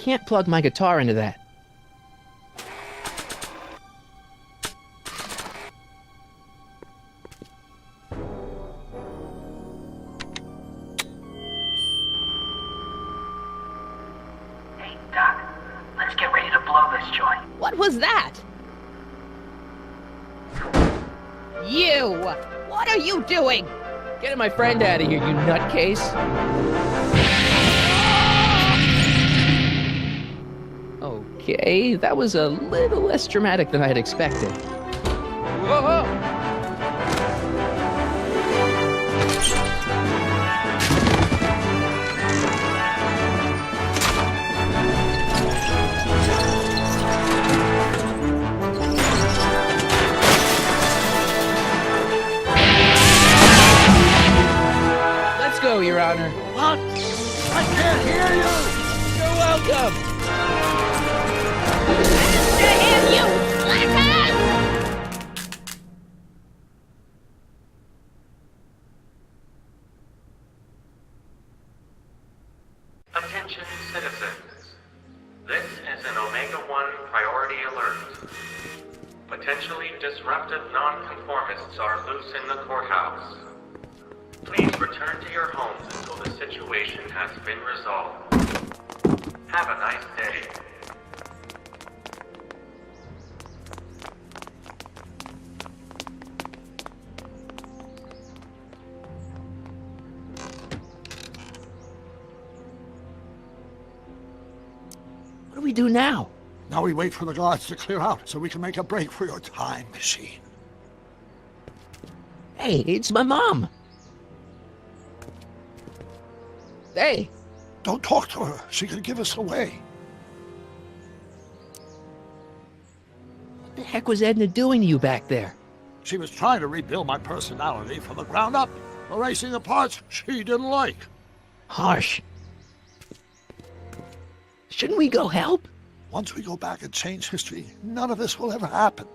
can't plug my guitar into that. Hey, Doc, let's get ready to blow this joint. What was that? You! What are you doing? Getting my friend out of here, you nutcase. Okay, that was a little less dramatic than I had expected. Whoa, whoa! Let's go, Your Honor. What? I can't hear you! You're welcome! Damn you, slacker! Attention citizens. This is an Omega-1 priority alert. Potentially disruptive nonconformists are loose in the courthouse. Please return to your homes until the situation has been resolved. Have a nice day. What do we do now? Now we wait for the guards to clear out so we can make a break for your time machine. Hey, it's my mom. Hey, Don't talk to her. She could give us away. what the heck was Edna doing to you back there? She was trying to rebuild my personality from the ground up, erasing the parts she didn't like. Harsh. Shouldn't we go help? Once we go back and change history, none of this will ever happen.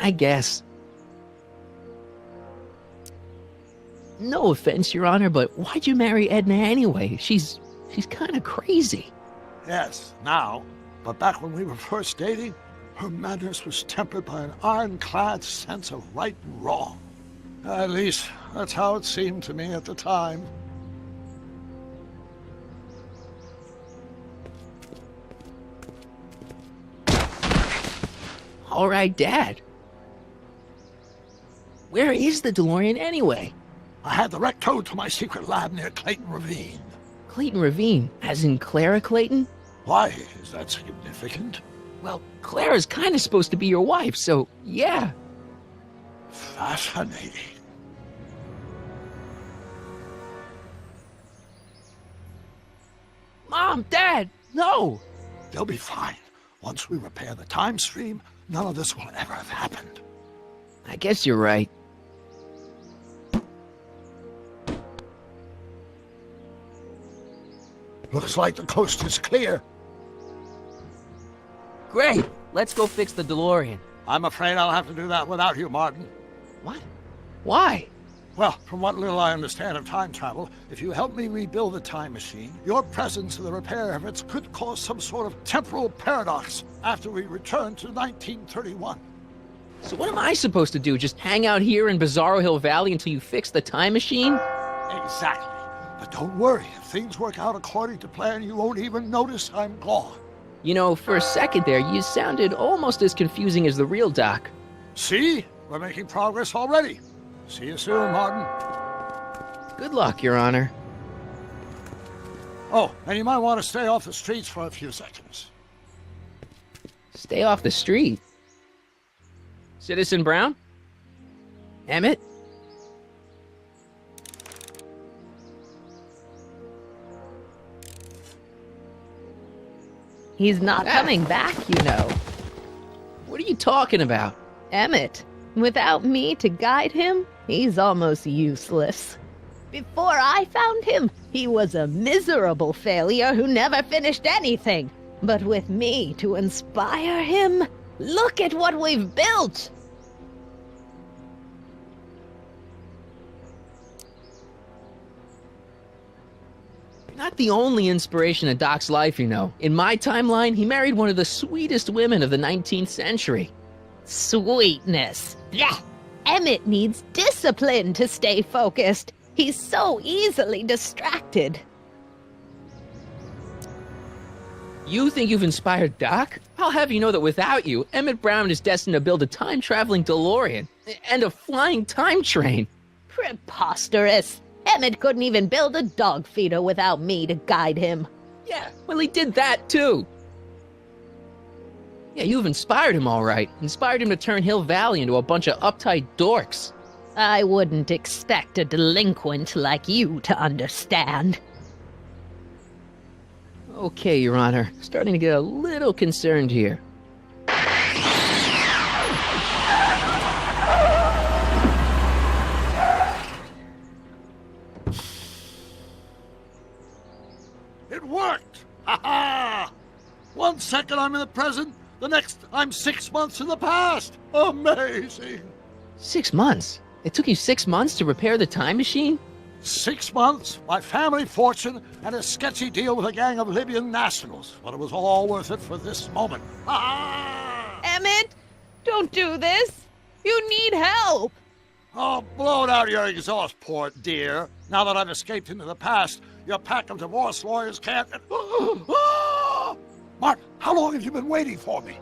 I guess. No offense, Your Honor, but why'd you marry Edna anyway? She's kind of crazy. Yes, now. But back when we were first dating, her madness was tempered by an ironclad sense of right and wrong. At least, that's how it seemed to me at the time. All right, Dad. Where is the DeLorean anyway? I had the wreck towed to my secret lab near Clayton Ravine. Clayton Ravine, as in Clara Clayton? Why? Is that significant? Well, Clara's kind of supposed to be your wife, so yeah. Fascinating. Mom, Dad, no! They'll be fine. Once we repair the time stream, none of this will ever have happened. I guess you're right. Looks like the coast is clear. Great, let's go fix the DeLorean. I'm afraid I'll have to do that without you, Martin. What? Why? Well, from what little I understand of time travel, if you help me rebuild the time machine, your presence in the repair efforts could cause some sort of temporal paradox after we return to 1931. So what am I supposed to do? Just hang out here in Bizarro Hill Valley until you fix the time machine? Exactly. But don't worry, if things work out according to plan, you won't even notice I'm gone. You know, for a second there, you sounded almost as confusing as the real Doc. See? We're making progress already. See you soon, Martin. Good luck, Your Honor. Oh, and you might want to stay off the streets for a few seconds. Stay off the street. Citizen Brown? Emmett? He's not coming back, you know. What are you talking about? Emmett, without me to guide him, he's almost useless. Before I found him, he was a miserable failure who never finished anything. But with me to inspire him, look at what we've built! Not the only inspiration in Doc's life, you know. In my timeline, he married one of the sweetest women of the 19th century. Sweetness. Blech. Emmett needs discipline to stay focused. He's so easily distracted. You think you've inspired Doc? I'll have you know that without you, Emmett Brown is destined to build a time-traveling DeLorean and a flying time train. Preposterous. Emmett couldn't even build a dog feeder without me to guide him. Yeah, well, he did that too. Yeah, you've inspired him all right. Inspired him to turn Hill Valley into a bunch of uptight dorks. I wouldn't expect a delinquent like you to understand. Okay, Your Honor. Starting to get a little concerned here. It worked! Ha ha! 1 second I'm in the present, the next I'm 6 months in the past. Amazing! 6 months? It took you 6 months to repair the time machine? 6 months, my family fortune, and a sketchy deal with a gang of Libyan nationals. But it was all worth it for this moment. Ha! Emmett, don't do this. You need help. Oh, blow it out of your exhaust port, dear. Now that I've escaped into the past, your pack of divorce lawyers can't... Mart, how long have you been waiting for me?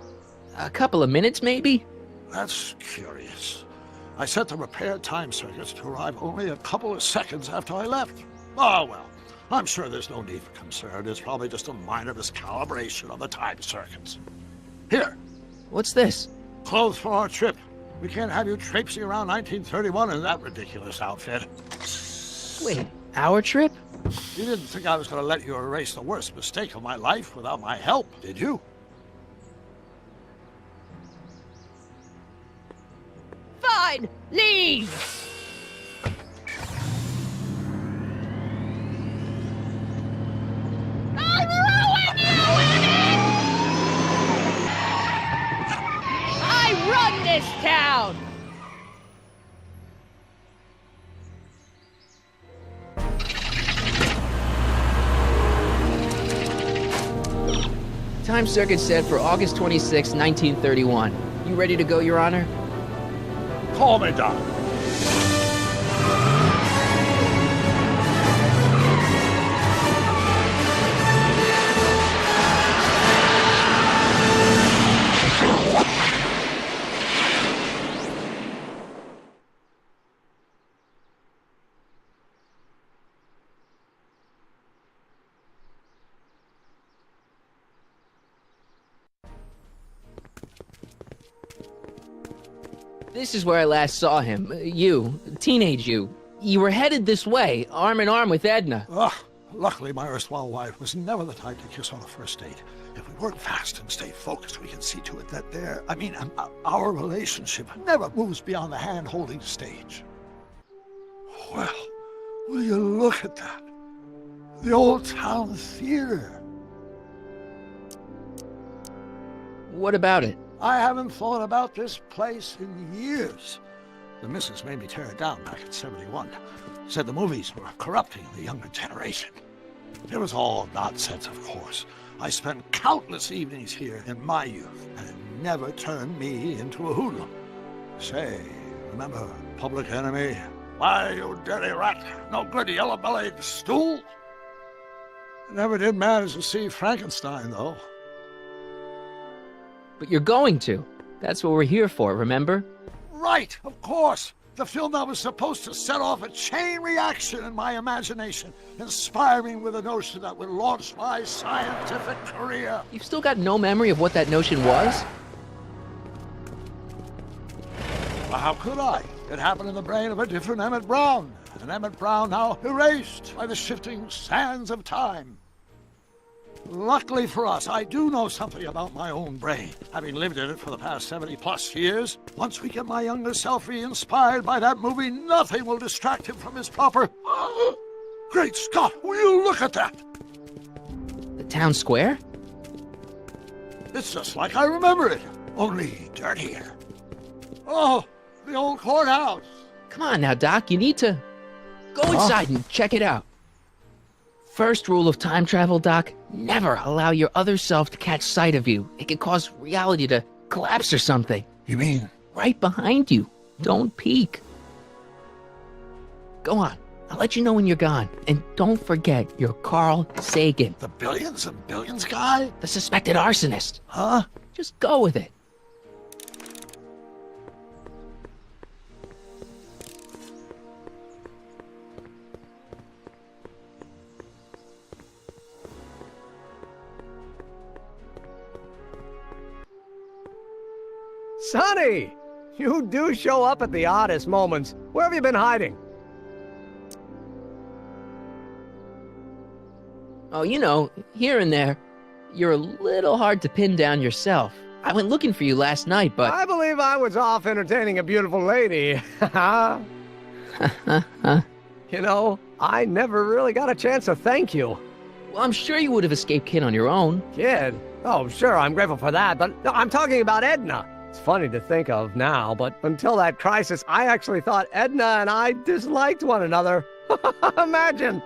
A couple of minutes, maybe? That's curious. I set the repair time circuits to arrive only a couple of seconds after I left. Oh, well, I'm sure there's no need for concern. It's probably just a minor miscalibration of the time circuits. Here, What's this? clothes for our trip. We can't have you traipsing around 1931 in that ridiculous outfit. Wait, our trip? You didn't think I was going to let you erase the worst mistake of my life without my help, did you? Fine, leave. I'll ruin you, Emmett! I run this town! Time circuit set for August 26, 1931. You ready to go, Your Honor? Call me, Doc. This is where I last saw him. You, teenage you. You were headed this way, arm in arm with Edna. Luckily, my erstwhile wife was never the type to kiss on a first date. If we work fast and stay focused, we can see to it that our relationship never moves beyond the hand-holding stage. Well, will you look at that? The old town theater. What about it? I haven't thought about this place in years. The missus made me tear it down back in '71. Said the movies were corrupting the younger generation. It was all nonsense, of course. I spent countless evenings here in my youth, and it never turned me into a hoodlum. Say, remember Public Enemy? Why, you dirty rat, no good yellow-bellied stool? I never did manage to see Frankenstein, though. But you're going to. That's what we're here for, remember? Right, of course. The film that was supposed to set off a chain reaction in my imagination, inspiring with a notion that would launch my scientific career. You've still got no memory of what that notion was? Well, how could I? It happened in the brain of a different Emmett Brown. An Emmett Brown now erased by the shifting sands of time. Luckily for us, I do know something about my own brain, having lived in it for the past 70-plus years. Once we get my younger self re-inspired by that movie, nothing will distract him from his proper... Great Scott, will you look at that? The town square? It's just like I remember it, only dirtier. Oh, the old courthouse. Come on now, Doc, you need to... Go inside and check it out. First rule of time travel, Doc, never allow your other self to catch sight of you. It can cause reality to collapse or something. You mean? Right behind you. Don't peek. Go on. I'll let you know when you're gone. And don't forget, you're Carl Sagan, The billions and billions guy? the suspected arsonist. Huh? Just go with it. Sonny! You do show up at the oddest moments. Where have you been hiding? Oh, you know, here and there, you're a little hard to pin down yourself. I went looking for you last night, but... I believe I was off entertaining a beautiful lady. You know, I never really got a chance to thank you. Well, I'm sure you would have escaped Kid on your own. Kid? Oh, sure, I'm grateful for that, but no, I'm talking about Edna. It's funny to think of now, but until that crisis, I actually thought Edna and I disliked one another. Imagine!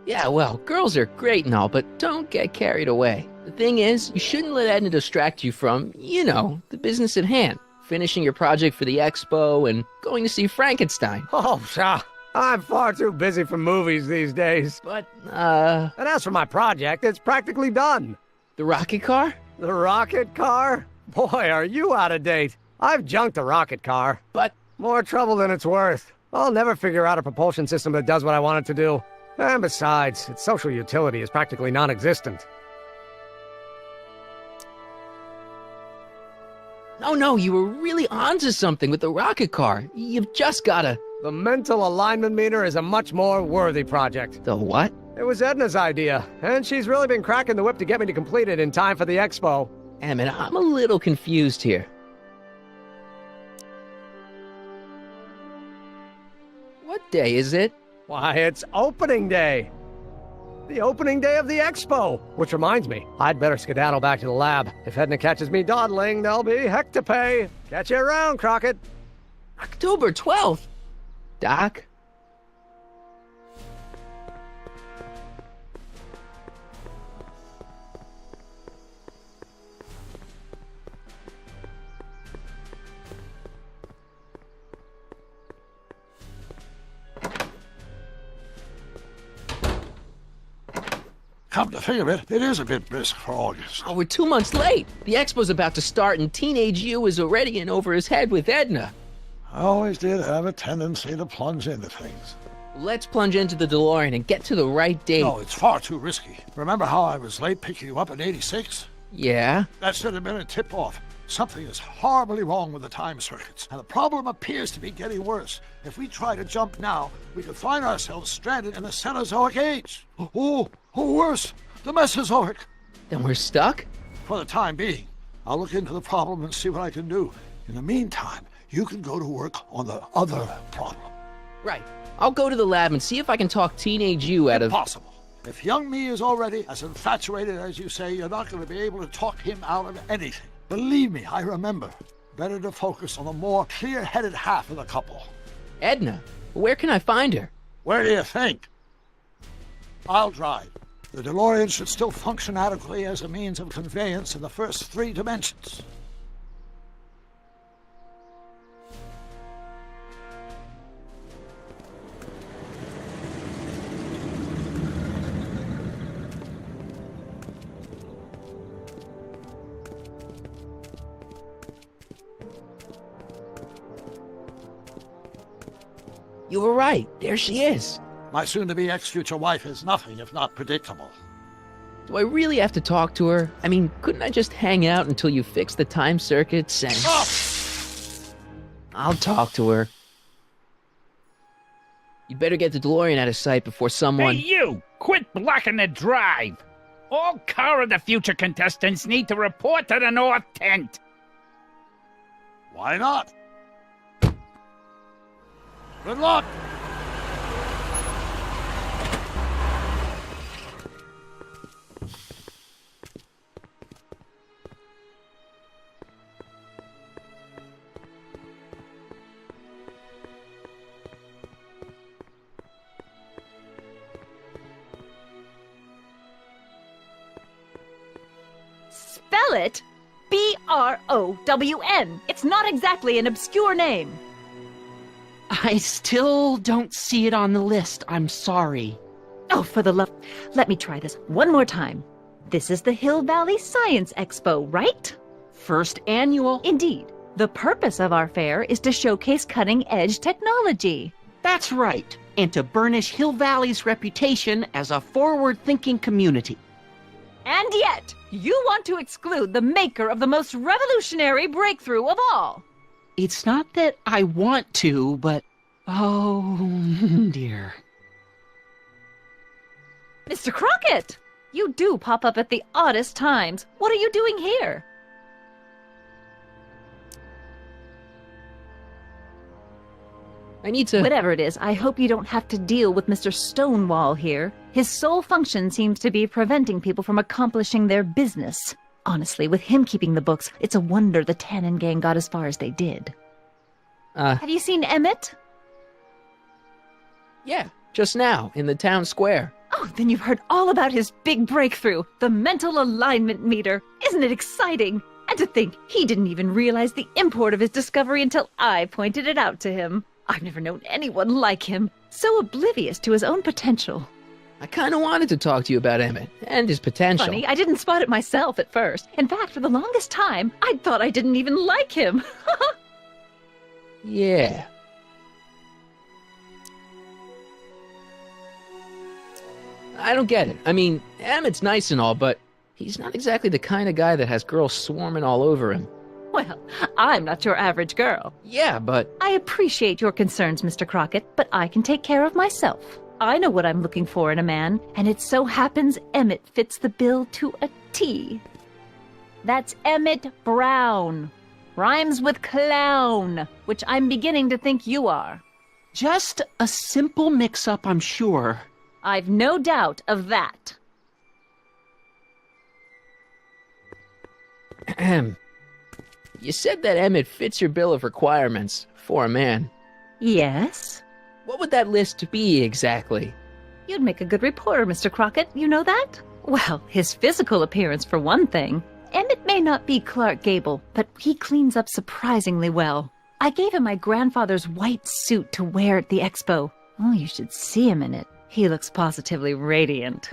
Yeah, well, girls are great and all, but don't get carried away. The thing is, you shouldn't let Edna distract you from, you know, the business at hand. Finishing your project for the expo and going to see Frankenstein. Oh, pshaw. I'm far too busy for movies these days. But, And as for my project, it's practically done. the rocket car? The rocket car? Boy, are you out of date. I've junked a rocket car. But, More trouble than it's worth. I'll never figure out a propulsion system that does what I want it to do. And besides, its social utility is practically non-existent. no, you were really onto something with the rocket car. You've just gotta... The mental alignment meter is a much more worthy project. The what? It was Edna's idea, and she's really been cracking the whip to get me to complete it in time for the expo. Emmett, I'm a little confused here. What day is it? Why, it's opening day. The opening day of the expo. Which reminds me, I'd better skedaddle back to the lab. If Edna catches me dawdling, there'll be heck to pay. Catch you around, Crockett. October 12th. Doc? Come to think of it, it is a bit brisk for August. Oh, we're 2 months late. The expo's about to start and teenage you is already in over his head with Edna. I always did have a tendency to plunge into things. Let's plunge into the DeLorean and get to the right date. No, it's far too risky. Remember how I was late picking you up in '86? Yeah? That should have been a tip-off. Something is horribly wrong with the time circuits, and the problem appears to be getting worse. If we try to jump now, we could find ourselves stranded in the Cenozoic age. Oh, worse, the Mesozoic. Then we're stuck? For the time being, I'll look into the problem and see what I can do. In the meantime, you can go to work on the other problem. Right. I'll go to the lab and see if I can talk teenage you out of... Impossible. If young me is already as infatuated as you say, you're not going to be able to talk him out of anything. Believe me, I remember. Better to focus on the more clear-headed half of the couple. Edna? Where can I find her? Where do you think? I'll drive. The DeLorean should still function adequately as a means of conveyance in the first 3 dimensions. You were right. There she is. My soon-to-be ex-future wife is nothing if not predictable. Do I really have to talk to her? I mean, couldn't I just hang out until you fix the time circuits and... Oh! I'll talk to her. You better get the DeLorean out of sight before someone... Hey, you! Quit blocking the drive! All Car of the Future contestants need to report to the North Tent! Why not? Good luck! it? Brown. It's not exactly an obscure name. I still don't see it on the list. I'm sorry. Oh, for the love... Let me try this one more time. This is the Hill Valley Science Expo, right? First annual. Indeed. The purpose of our fair is to showcase cutting-edge technology. That's right. And to burnish Hill Valley's reputation as a forward-thinking community. And yet, you want to exclude the maker of the most revolutionary breakthrough of all. It's not that I want to, but... oh, dear. Mr. Crockett! You do pop up at the oddest times. What are you doing here? I need to... Whatever it is, I hope you don't have to deal with Mr. Stonewall here. His sole function seems to be preventing people from accomplishing their business. Honestly, with him keeping the books, it's a wonder the Tannen gang got as far as they did. Have you seen Emmett? Yeah, just now, in the town square. Oh, then you've heard all about his big breakthrough, the mental alignment meter. Isn't it exciting? And to think, he didn't even realize the import of his discovery until I pointed it out to him. I've never known anyone like him, so oblivious to his own potential. I kind of wanted to talk to you about Emmett and his potential. Funny, I didn't spot it myself at first. In fact, for the longest time, I thought I didn't even like him. Yeah. I don't get it. I mean, Emmett's nice and all, but he's not exactly the kind of guy that has girls swarming all over him. Well, I'm not your average girl. Yeah, but... I appreciate your concerns, Mr. Crockett, but I can take care of myself. I know what I'm looking for in a man, and it so happens Emmett fits the bill to a T. That's Emmett Brown. Rhymes with clown, which I'm beginning to think you are. Just a simple mix-up, I'm sure. I've no doubt of that. Ahem. You said that Emmett fits your bill of requirements for a man. Yes? What would that list be exactly? You'd make a good reporter, Mr. Crockett, you know that? Well, his physical appearance for one thing. Emmett may not be Clark Gable, but he cleans up surprisingly well. I gave him my grandfather's white suit to wear at the expo. Oh, you should see him in it. He looks positively radiant.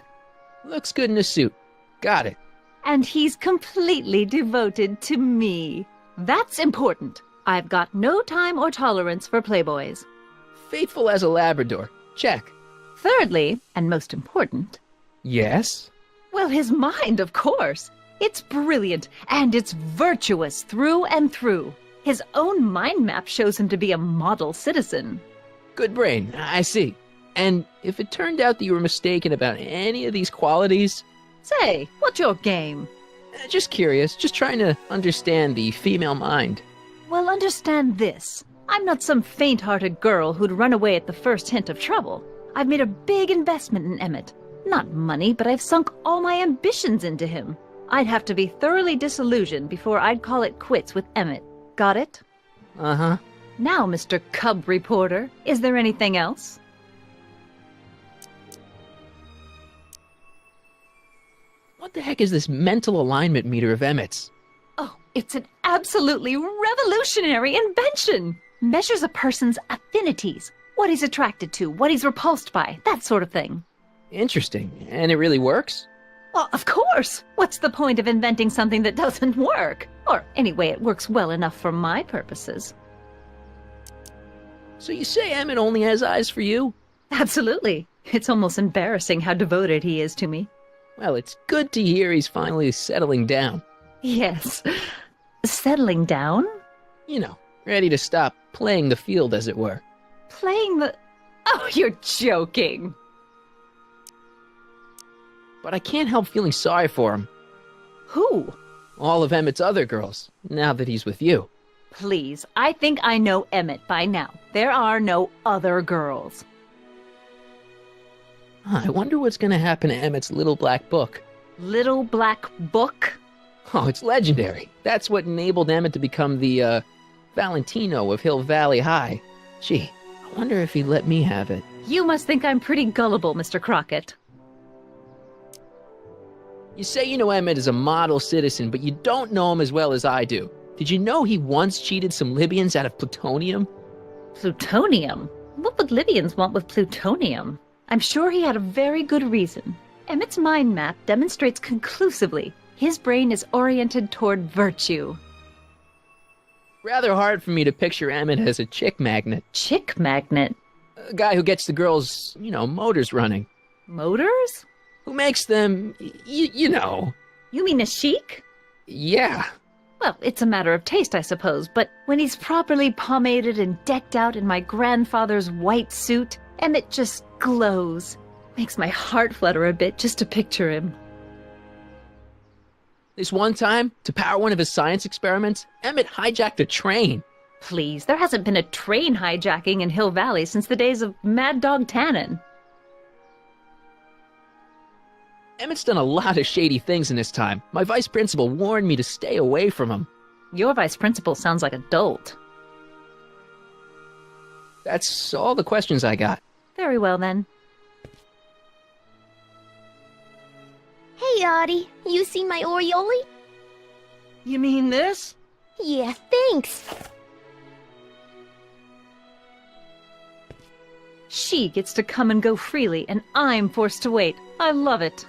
Looks good in a suit. Got it. And he's completely devoted to me. That's important. I've got no time or tolerance for playboys. Faithful as a Labrador. Check. Thirdly, and most important... Yes? Well, his mind, of course. It's brilliant, and it's virtuous through and through. His own mind map shows him to be a model citizen. Good brain, I see. And if it turned out that you were mistaken about any of these qualities... Say, what's your game? Just curious, just trying to understand the female mind. Well, understand this. I'm not some faint-hearted girl who'd run away at the first hint of trouble. I've made a big investment in Emmett. Not money, but I've sunk all my ambitions into him. I'd have to be thoroughly disillusioned before I'd call it quits with Emmett. Got it? Uh-huh. Now, Mr. Cub Reporter, is there anything else? What the heck is this mental alignment meter of Emmett's? Oh, it's an absolutely revolutionary invention! Measures a person's affinities, what he's attracted to, what he's repulsed by, that sort of thing. Interesting. And it really works? Well, of course! What's the point of inventing something that doesn't work? Or, anyway, it works well enough for my purposes. So you say Emmett only has eyes for you? Absolutely. It's almost embarrassing how devoted he is to me. Well, it's good to hear he's finally settling down. Yes. Settling down? You know, ready to stop playing the field, as it were. Playing the... Oh, you're joking! But I can't help feeling sorry for him. Who? All of Emmett's other girls, now that he's with you. Please, I think I know Emmett by now. There are no other girls. I wonder what's going to happen to Emmett's little black book. Little black book? Oh, it's legendary. That's what enabled Emmett to become the, Valentino of Hill Valley High. Gee, I wonder if he'd let me have it. You must think I'm pretty gullible, Mr. Crockett. You say you know Emmett is a model citizen, but you don't know him as well as I do. Did you know he once cheated some Libyans out of plutonium? Plutonium? What would Libyans want with plutonium? I'm sure he had a very good reason. Emmett's mind map demonstrates conclusively his brain is oriented toward virtue. Rather hard for me to picture Emmett as a chick magnet. Chick magnet? A guy who gets the girls, motors running. Motors? Who makes them, you know. You mean a chic? Yeah. Well, it's a matter of taste, I suppose, but when he's properly pomaded and decked out in my grandfather's white suit, Emmett just glows. Makes my heart flutter a bit just to picture him. This one time, to power one of his science experiments, Emmett hijacked a train. Please, there hasn't been a train hijacking in Hill Valley since the days of Mad Dog Tannen. Emmett's done a lot of shady things in his time. My vice principal warned me to stay away from him. Your vice principal sounds like a dolt. That's all the questions I got. Very well, then. Hey, Artie, you see my Oriole? You mean this? Yeah, thanks. She gets to come and go freely, and I'm forced to wait. I love it.